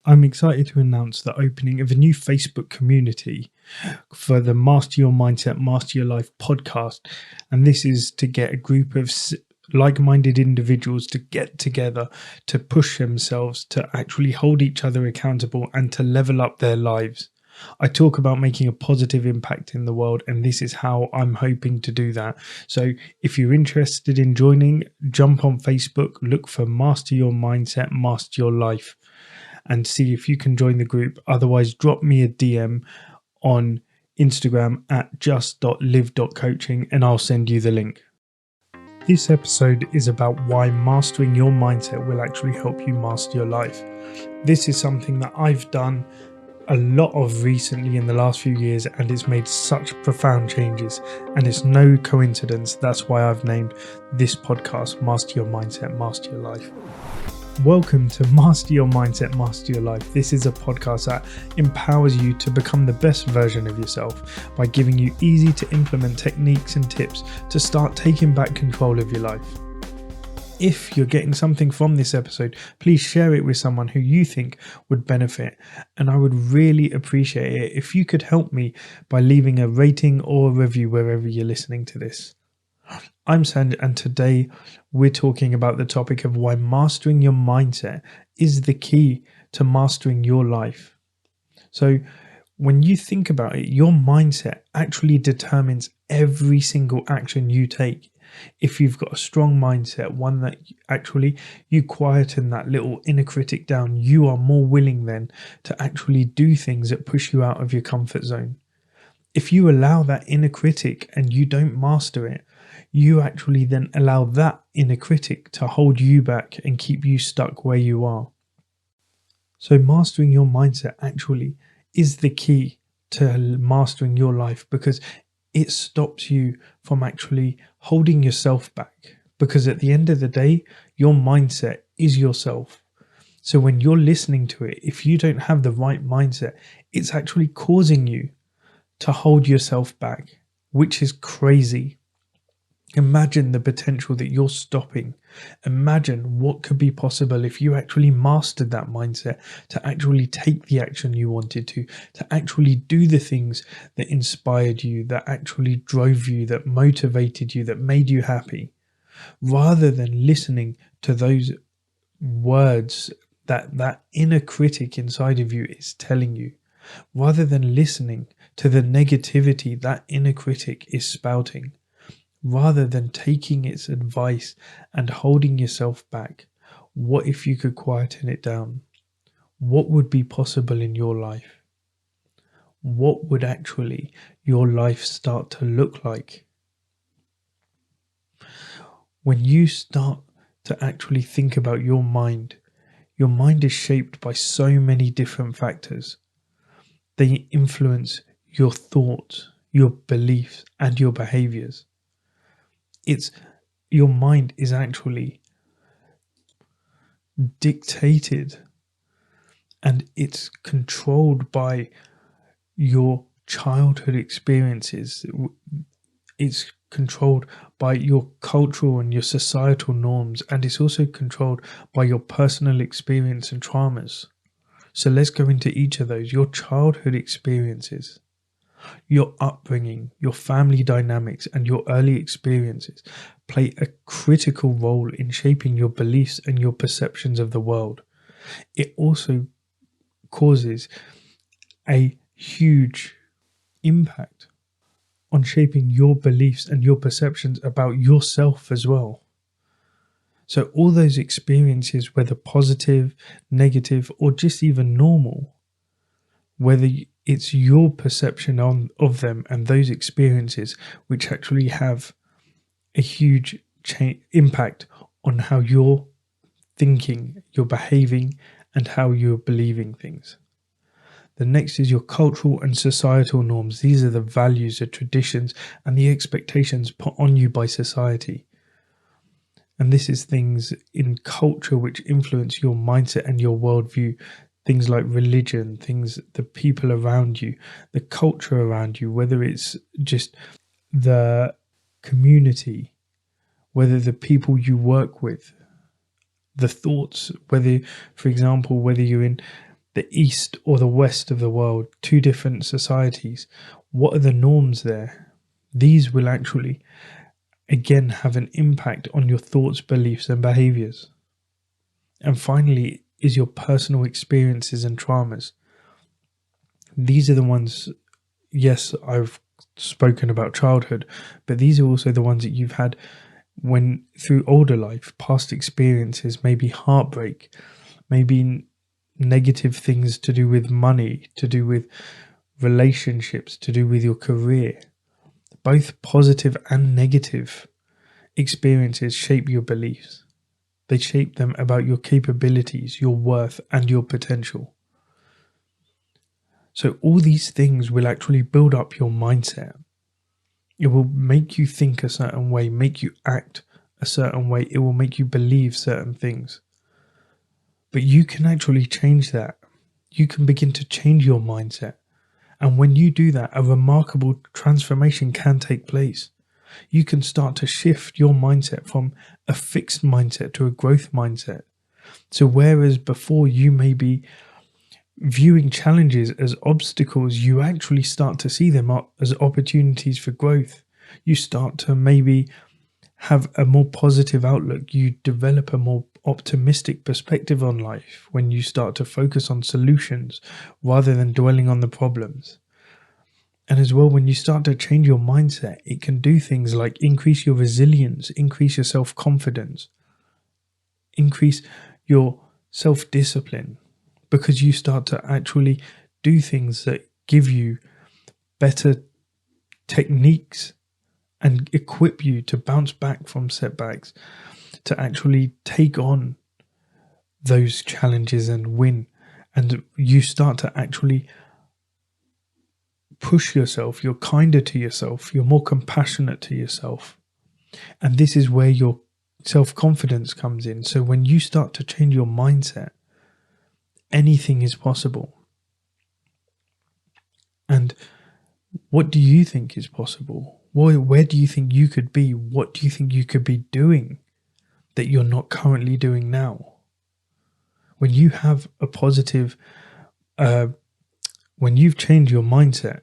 I'm excited to announce the opening of a new Facebook community for the Master Your Mindset, Master Your Life podcast. And this is to get a group of like minded individuals to get together, to push themselves, to actually hold each other accountable, and to level up their lives. I talk about making a positive impact in the world, and this is how I'm hoping to do that. So, if you're interested in joining, jump on Facebook, look for Master Your Mindset, Master Your Life, and see if you can join the group. Otherwise, drop me a DM on Instagram at just.live.coaching and I'll send you the link. This episode is about why mastering your mindset will actually help you master your life. This is something that I've done a lot of recently in the last few years, and it's made such profound changes, and it's no coincidence that's why I've named this podcast Master Your Mindset, Master Your Life. Welcome to Master Your Mindset, Master Your Life. This is a podcast that empowers you to become the best version of yourself by giving you easy to implement techniques and tips to start taking back control of your life. If you're getting something from this episode, please share it with someone who you think would benefit. And I would really appreciate it if you could help me by leaving a rating or a review wherever you're listening to this. I'm Sanj, and today we're talking about the topic of why mastering your mindset is the key to mastering your life. So when you think about it, your mindset actually determines every single action you take. If you've got a strong mindset, one that actually you quieten that little inner critic down, you are more willing then to actually do things that push you out of your comfort zone. If you allow that inner critic and you don't master it, you actually then allow that inner critic to hold you back and keep you stuck where you are. So mastering your mindset actually is the key to mastering your life, because it stops you from actually holding yourself back. Because at the end of the day, your mindset is yourself. So when you're listening to it, if you don't have the right mindset, it's actually causing you to hold yourself back, which is crazy. Imagine the potential that you're stopping. Imagine what could be possible if you actually mastered that mindset to actually take the action you wanted to actually do the things that inspired you, that actually drove you, that motivated you, that made you happy, rather than listening to those words that inner critic inside of you is telling you, rather than listening to the negativity that inner critic is spouting. Rather than taking its advice and holding yourself back, what if you could quieten it down? What would be possible in your life? What would actually your life start to look like? When you start to actually think about your mind is shaped by so many different factors. They influence your thoughts, your beliefs, and your behaviors. Your mind is actually dictated and it's controlled by your childhood experiences. It's controlled by your cultural and your societal norms, and it's also controlled by your personal experience and traumas. So let's go into each of those. Your childhood experiences, your upbringing, your family dynamics, and your early experiences play a critical role in shaping your beliefs and your perceptions of the world. It also causes a huge impact on shaping your beliefs and your perceptions about yourself as well. So all those experiences, whether positive, negative, or just even normal, whether it's your perception of them and those experiences which actually have a huge impact on how you're thinking, you're behaving, and how you're believing things. The next is your cultural and societal norms. These are the values, the traditions, and the expectations put on you by society. And this is things in culture which influence your mindset and your worldview. Things like religion, the people around you, the culture around you, whether it's just the community, whether the people you work with, the thoughts, whether, for example, whether you're in the east or the west of the world, two different societies. What are the norms there? These will actually, again, have an impact on your thoughts, beliefs, and behaviors. And finally, is your personal experiences and traumas. These are the ones, yes, I've spoken about childhood, but these are also the ones that you've had when through older life, past experiences, maybe heartbreak, maybe negative things to do with money, to do with relationships, to do with your career. Both positive and negative experiences shape your beliefs. They shape them about your capabilities, your worth, and your potential. So all these things will actually build up your mindset. It will make you think a certain way, make you act a certain way. It will make you believe certain things. But you can actually change that. You can begin to change your mindset. And when you do that, a remarkable transformation can take place. You can start to shift your mindset from a fixed mindset to a growth mindset. So whereas before you may be viewing challenges as obstacles, you actually start to see them as opportunities for growth. You start to maybe have a more positive outlook. You develop a more optimistic perspective on life when you start to focus on solutions rather than dwelling on the problems. And as well, when you start to change your mindset, it can do things like increase your resilience, increase your self-confidence, increase your self-discipline, because you start to actually do things that give you better techniques and equip you to bounce back from setbacks, to actually take on those challenges and win. And you start to actually push yourself, you're kinder to yourself, you're more compassionate to yourself. And this is where your self-confidence comes in. So when you start to change your mindset, anything is possible. And what do you think is possible? Where do you think you could be? What do you think you could be doing that you're not currently doing now? When you have a positive, when you've changed your mindset,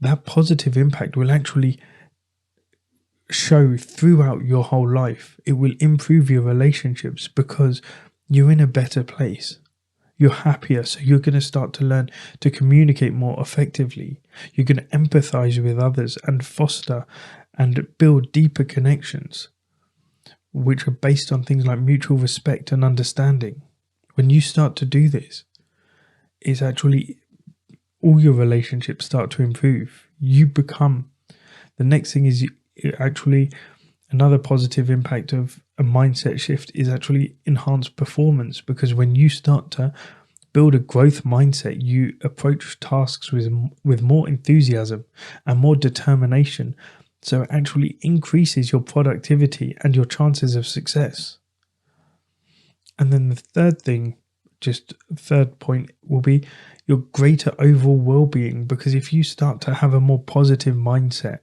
that positive impact will actually show throughout your whole life. It will improve your relationships because you're in a better place. You're happier, so you're going to start to learn to communicate more effectively. You're going to empathize with others and foster and build deeper connections, which are based on things like mutual respect and understanding. When you start to do this, it's actually all your relationships start to improve. You become, the next thing is actually another positive impact of a mindset shift is actually enhanced performance, because when you start to build a growth mindset, you approach tasks with more enthusiasm and more determination. So it actually increases your productivity and your chances of success. And then the third point will be your greater overall well-being, because if you start to have a more positive mindset,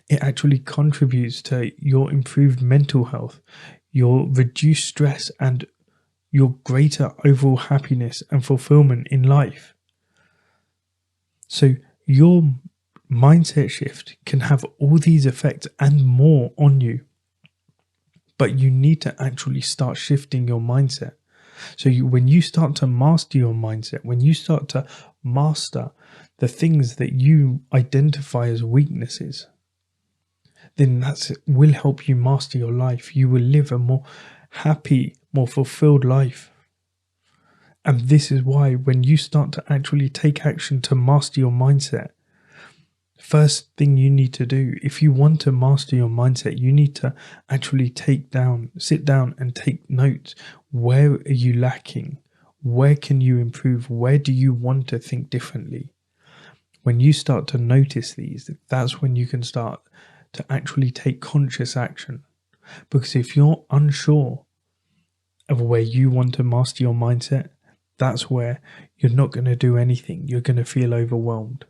it actually contributes to your improved mental health, your reduced stress, and your greater overall happiness and fulfillment in life. So your mindset shift can have all these effects and more on you, but you need to actually start shifting your mindset. So when you start to master your mindset, when you start to master the things that you identify as weaknesses, then that will help you master your life. You will live a more happy, more fulfilled life. And this is why when you start to actually take action to master your mindset, first thing you need to do, if you want to master your mindset, you need to actually sit down and take notes. Where are you lacking? Where can you improve? Where do you want to think differently? When you start to notice these, that's when you can start to actually take conscious action. Because if you're unsure of where you want to master your mindset, that's where you're not going to do anything. You're going to feel overwhelmed.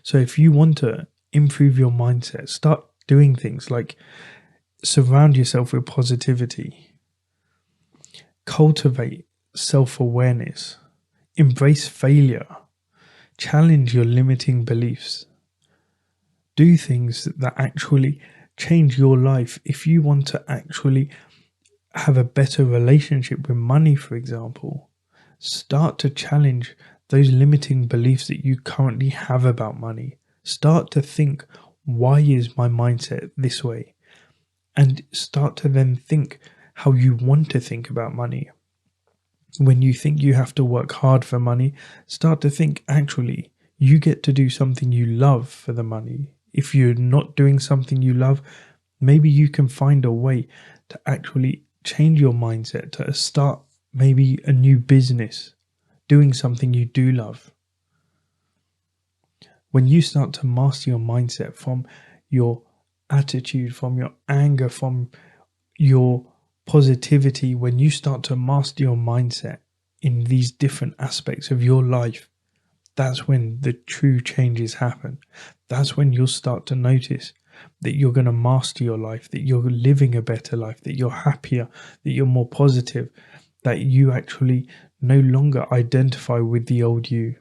So if you want to improve your mindset, start doing things like surround yourself with positivity, cultivate self-awareness. Embrace failure. Challenge your limiting beliefs. Do things that actually change your life. If you want to actually have a better relationship with money, for example, start to challenge those limiting beliefs that you currently have about money. Start to think, why is my mindset this way? And start to then think how you want to think about money. When you think you have to work hard for money, start to think, actually, you get to do something you love for the money. If you're not doing something you love, maybe you can find a way to actually change your mindset, to start maybe a new business, doing something you do love. When you start to master your mindset from your attitude, from your anger, from your positivity, when you start to master your mindset in these different aspects of your life, that's when the true changes happen. That's when you'll start to notice that you're going to master your life, that you're living a better life, that you're happier, that you're more positive, that you actually no longer identify with the old you.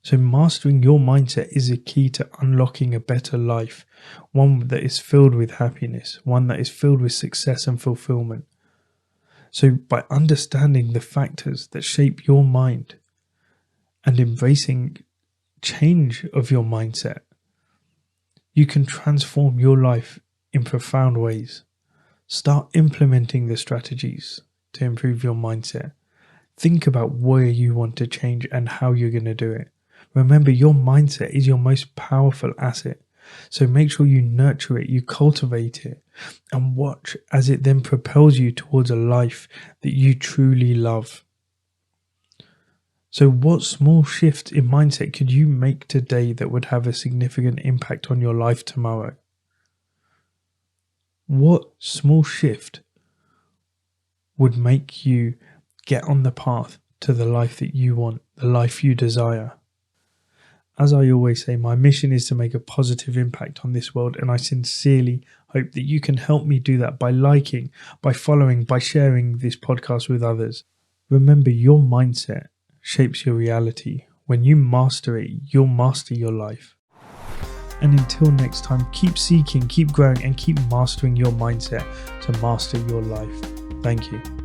So mastering your mindset is a key to unlocking a better life, one that is filled with happiness, one that is filled with success and fulfillment. So by understanding the factors that shape your mind and embracing change of your mindset, you can transform your life in profound ways. Start implementing the strategies to improve your mindset. Think about where you want to change and how you're going to do it. Remember, your mindset is your most powerful asset. So make sure you nurture it, you cultivate it, and watch as it then propels you towards a life that you truly love. So what small shift in mindset could you make today that would have a significant impact on your life tomorrow? What small shift would make you get on the path to the life that you want, the life you desire? As I always say, my mission is to make a positive impact on this world, and I sincerely hope that you can help me do that by liking, by following, by sharing this podcast with others. Remember, your mindset shapes your reality. When you master it, you'll master your life. And until next time, keep seeking, keep growing, and keep mastering your mindset to master your life. Thank you.